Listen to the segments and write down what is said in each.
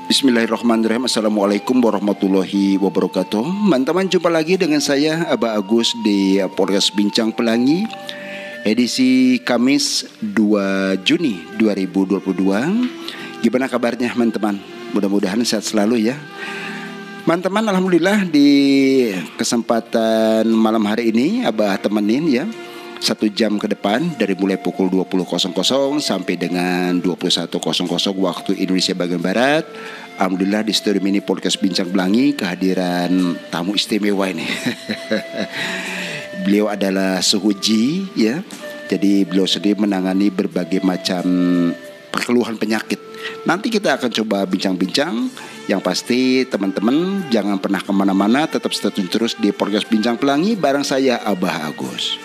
Bismillahirrahmanirrahim. Assalamualaikum warahmatullahi wabarakatuh. Teman-teman, jumpa lagi dengan saya Abah Agus di podcast Bincang Pelangi, edisi Kamis 2 Juni 2022. Gimana kabarnya teman-teman? Mudah-mudahan sehat selalu ya. Teman-teman, alhamdulillah di kesempatan malam hari ini Abah temenin ya 1 jam ke depan, dari mulai pukul 20.00 sampai dengan 21.00 waktu Indonesia bagian Barat. Alhamdulillah di studio mini podcast Bincang Pelangi kehadiran tamu istimewa ini. Beliau adalah Suhuji ya. Jadi beliau sendiri menangani berbagai macam keluhan penyakit. Nanti kita akan coba bincang-bincang. Yang pasti teman-teman jangan pernah kemana-mana, tetap stay tune terus di podcast Bincang Pelangi bareng saya Abah Agus.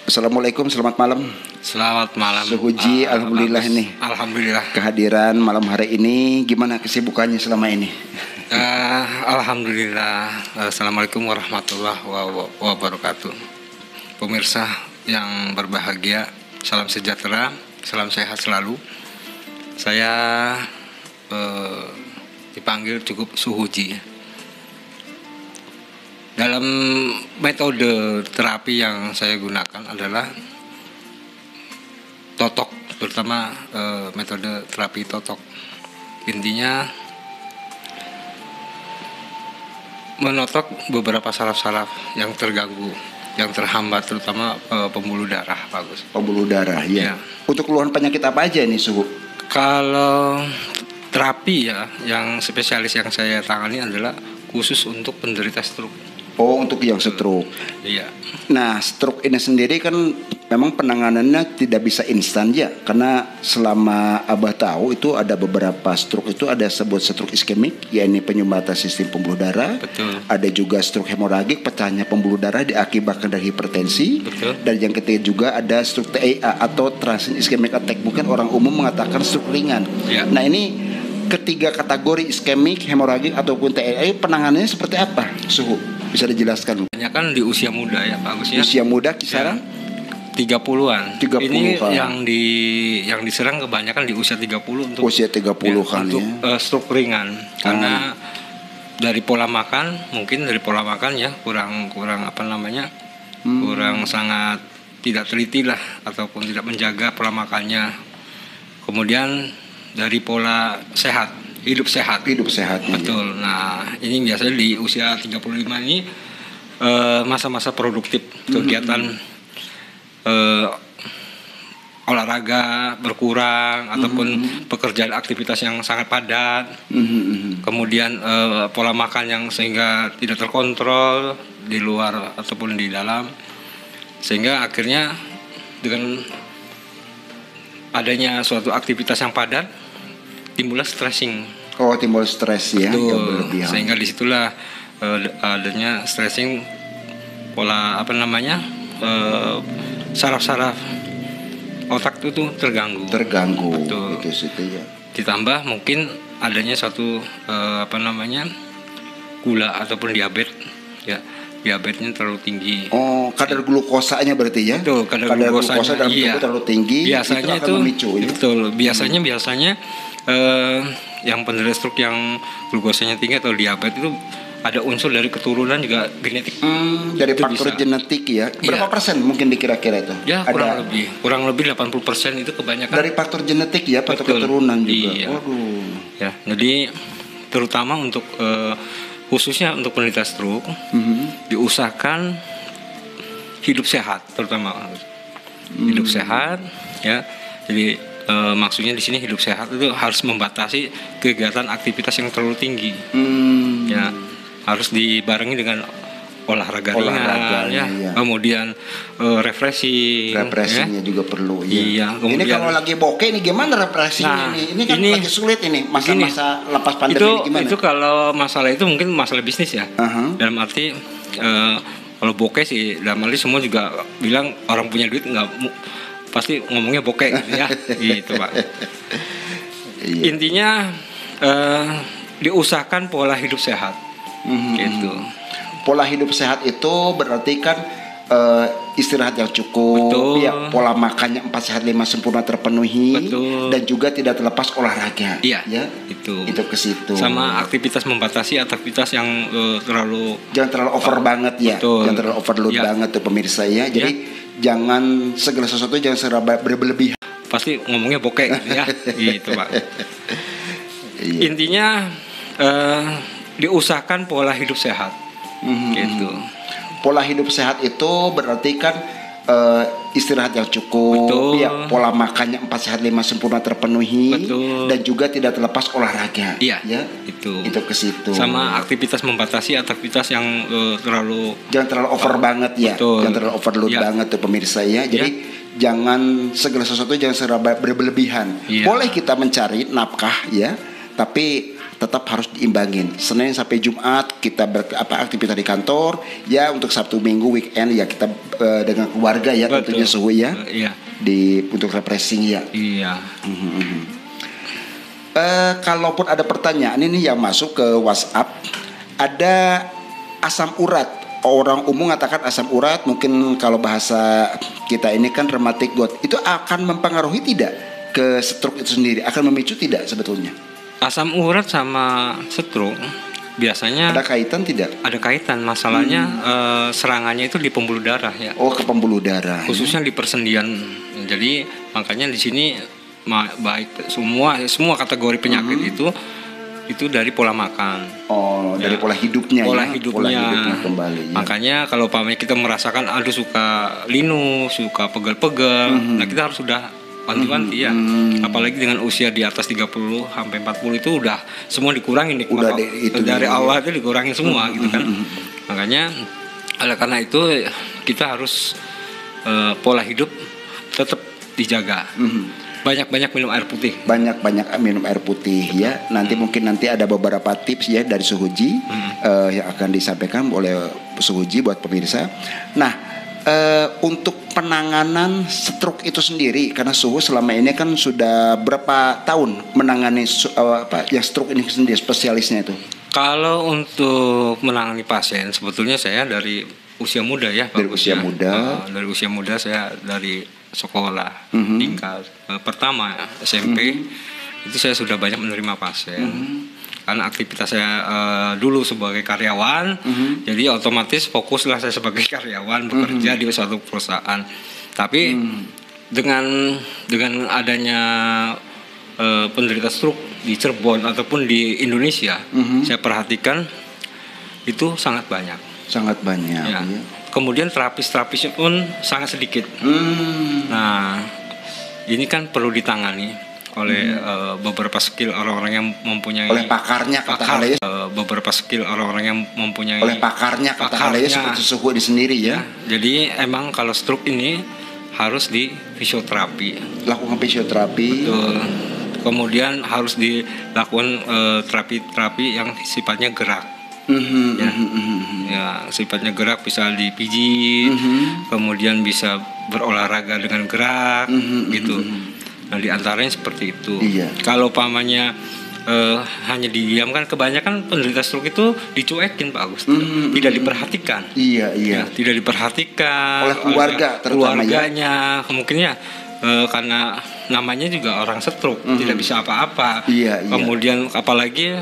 Assalamualaikum, selamat malam. Selamat malam. Suhuji, alhamdulillah bagus. nih. Alhamdulillah. Kehadiran malam hari ini, gimana kesibukannya selama ini? Alhamdulillah. Assalamualaikum warahmatullahi wabarakatuh. Pemirsa yang berbahagia, salam sejahtera, salam sehat selalu. Saya dipanggil cukup Suhuji. Dalam metode terapi yang saya gunakan adalah totok, terutama metode terapi totok. Intinya menotok beberapa saraf-saraf yang terganggu, yang terhambat, terutama pembuluh darah, bagus. Pembuluh darah ya. Untuk keluhan penyakit apa aja nih Suhu? Kalau terapi ya, yang spesialis yang saya tangani adalah khusus untuk penderita stroke. Oh, untuk yang stroke. Iya. Nah, stroke ini sendiri kan memang penanganannya tidak bisa instan ya, karena selama Abah tahu itu ada beberapa stroke itu ada sebut stroke iskemik, yakni penyumbatan sistem pembuluh darah. Betul. Ada juga stroke hemoragik, pecahnya pembuluh darah diakibatkan dari hipertensi. Betul. Dan yang ketiga juga ada stroke TIA atau transient ischemic attack. Mungkin orang umum mengatakan stroke ringan. Ya. Nah, ini ketiga kategori iskemik, hemoragik ataupun TIA penanganannya seperti apa, Suhu? Bisa dijelaskan? Banyak kan di usia muda ya, bagusnya. Usia muda kisaran 30-an. 30-an. Ini yang diserang kebanyakan di usia 30 untuk usia 30-an untuk ya. stroke ringan. Karena dari pola makan, mungkin dari pola makan ya kurang apa namanya? Kurang sangat tidak teliti lah ataupun tidak menjaga pola makannya. Kemudian dari pola sehat, hidup sehat. Betul. Ya. Nah, ini biasanya di usia 35 ini masa-masa produktif, kegiatan olahraga berkurang ataupun pekerjaan aktivitas yang sangat padat. Kemudian pola makan yang sehingga tidak terkontrol di luar ataupun di dalam. Sehingga akhirnya dengan adanya suatu aktivitas yang padat timbullah stressing. Oh, timbul stres ya, yang berlebihan. Sehingga disitulah adanya stressing, pola apa namanya saraf-saraf otak itu terganggu. Betul. Itu situ ya. Ditambah mungkin adanya satu gula ataupun diabetes ya. Diabetesnya terlalu tinggi. Oh, kadar glukosanya berarti ya? Betul, kadar glukosa dalam tubuh terlalu tinggi. Biasanya itu memicu, ya? Betul, biasanya yang penderita stroke yang glukosanya tinggi atau diabetes itu ada unsur dari keturunan juga genetik. Dari faktor genetik ya. Berapa persen mungkin dikira-kira itu? Ya, kurang lebih 80% itu kebanyakan dari faktor genetik ya, faktor keturunan juga. Iya. Waduh. Ya, jadi terutama untuk khususnya untuk penderita stroke diusahakan hidup sehat, terutama hidup sehat ya. Jadi maksudnya di sini hidup sehat itu harus membatasi kegiatan aktivitas yang terlalu tinggi. Ya, harus dibarengi dengan olahraga ringan ya. Iya. Kemudian refreshingnya juga perlu ya. Iya, ini kalau lagi bokeh ini gimana refreshingnya ini kan lagi sulit ini masa-masa lepas pandemi ini gimana? Itu kalau masalah itu mungkin masalah bisnis ya. Dalam arti Kalau bokeh sih dalam arti semua juga bilang orang punya duit pasti ngomongnya bokeh gitu ya. Gitu Pak. Intinya diusahakan pola hidup sehat. Gitu. Pola hidup sehat itu berarti kan istirahat yang cukup, betul. Ya, pola makannya 4 sehat 5 sempurna terpenuhi, betul. Dan juga tidak terlepas olahraga. Iya, ya. Itu ke situ. Sama aktivitas membatasi aktivitas yang jangan terlalu over banget ya. Betul. Jangan terlalu overload banget tuh pemirsa ya. Jadi jangan segala sesuatu jangan serba berlebihan. Pasti ngomongnya bokeh gitu ya. Gitu Pak. Intinya diusahakan pola hidup sehat. Gitu. Pola hidup sehat itu berarti kan istirahat yang cukup, betul. Ya, pola makannya 4 sehat 5 sempurna terpenuhi, betul. Dan juga tidak terlepas olahraga. Iya, ya. Itu ke situ. Sama aktivitas membatasi aktivitas yang jangan terlalu over banget ya. Betul. Jangan terlalu overload banget tuh pemirsa ya. Jadi jangan segala sesuatu jangan serba berlebihan. Boleh kita mencari nafkah ya, tapi tetap harus diimbangin. Senin sampai Jumat kita aktivitas di kantor, ya untuk Sabtu Minggu weekend ya kita dengan keluarga ya. Betul. Tentunya suhu ya. Untuk refreshing ya. Iya. Kalaupun ada pertanyaan ini yang masuk ke WhatsApp, ada asam urat. Orang umum mengatakan asam urat, mungkin kalau bahasa kita ini kan rheumatic gout. Itu akan mempengaruhi tidak ke stroke itu sendiri? Akan memicu tidak sebetulnya? Asam urat sama stroke biasanya ada kaitan tidak? Ada kaitan. Masalahnya serangannya itu di pembuluh darah ya. Oh, ke pembuluh darah. Khususnya di persendian. Jadi makanya di sini baik semua kategori penyakit itu dari pola makan. Oh, dari pola hidupnya. Pola hidupnya kembali. Ya. Makanya kalau kita merasakan suka linu, suka pegel-pegel, nah kita harus sudah wanti-wanti ya. Apalagi dengan usia di atas 30 sampai 40 itu udah semua dikurangin nih. Dari awal itu dikurangin semua gitu kan. Makanya oleh karena itu kita harus pola hidup tetap dijaga. Banyak-banyak minum air putih. Banyak-banyak minum air putih ya. Mungkin nanti ada beberapa tips ya dari Suhuji yang akan disampaikan oleh Suhuji buat pemirsa. Nah, untuk penanganan stroke itu sendiri, karena Suhu selama ini kan sudah berapa tahun menangani yang stroke ini sendiri, spesialisnya itu? Kalau untuk menangani pasien, sebetulnya saya dari usia muda ya. Dari usia muda. Dari usia muda saya dari sekolah tingkat pertama SMP itu saya sudah banyak menerima pasien. Karena aktivitas saya dulu sebagai karyawan, jadi otomatis fokuslah saya sebagai karyawan bekerja di suatu perusahaan. Tapi dengan adanya penderita stroke di Cirebon ataupun di Indonesia, saya perhatikan itu sangat banyak. Sangat banyak. Ya. Ya. Kemudian terapisnya pun sangat sedikit. Nah, ini kan perlu ditangani oleh beberapa skill orang-orang yang mempunyai pakarnya beberapa skill orang-orang yang mempunyai pakarnya seperti Suhu ini sendiri ya. Jadi emang kalau stroke ini harus di fisioterapi. Lakukan fisioterapi. Betul. Kemudian harus dilakukan terapi yang sifatnya gerak. Ya, sifatnya gerak, bisa dipijit, kemudian bisa berolahraga dengan gerak, gitu. Nah, diantaranya seperti itu. Iya. Kalau pamannya hanya didiamkan, kebanyakan penderita stroke itu dicuekin Pak Agus, tidak diperhatikan. Iya. Ya, tidak diperhatikan oleh keluarganya, kemungkinnya karena namanya juga orang stroke, tidak bisa apa-apa. Iya. Kemudian apalagi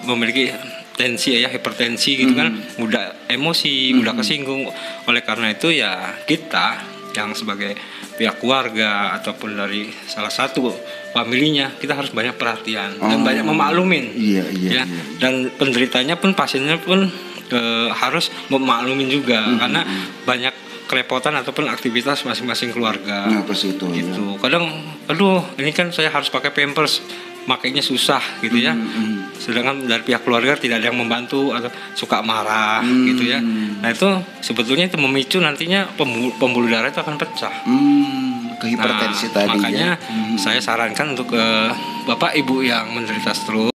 memiliki tensi hipertensi gitu kan, mudah emosi, mudah kesinggung. Oleh karena itu ya kita yang sebagai pihak keluarga ataupun dari salah satu familinya, kita harus banyak perhatian dan banyak memaklumin. Iya. Dan penderitanya pun, pasiennya pun harus memaklumin juga, karena banyak kerepotan ataupun aktivitas masing-masing keluarga. Itu gitu. Kadang ini kan saya harus pakai pampers, makainya susah gitu ya. Sedangkan dari pihak keluarga tidak ada yang membantu atau suka marah gitu ya. Nah, itu sebetulnya itu memicu nantinya pembuluh darah itu akan pecah. Ke hipertensi tadi. Makanya saya sarankan untuk Bapak Ibu yang menderita stroke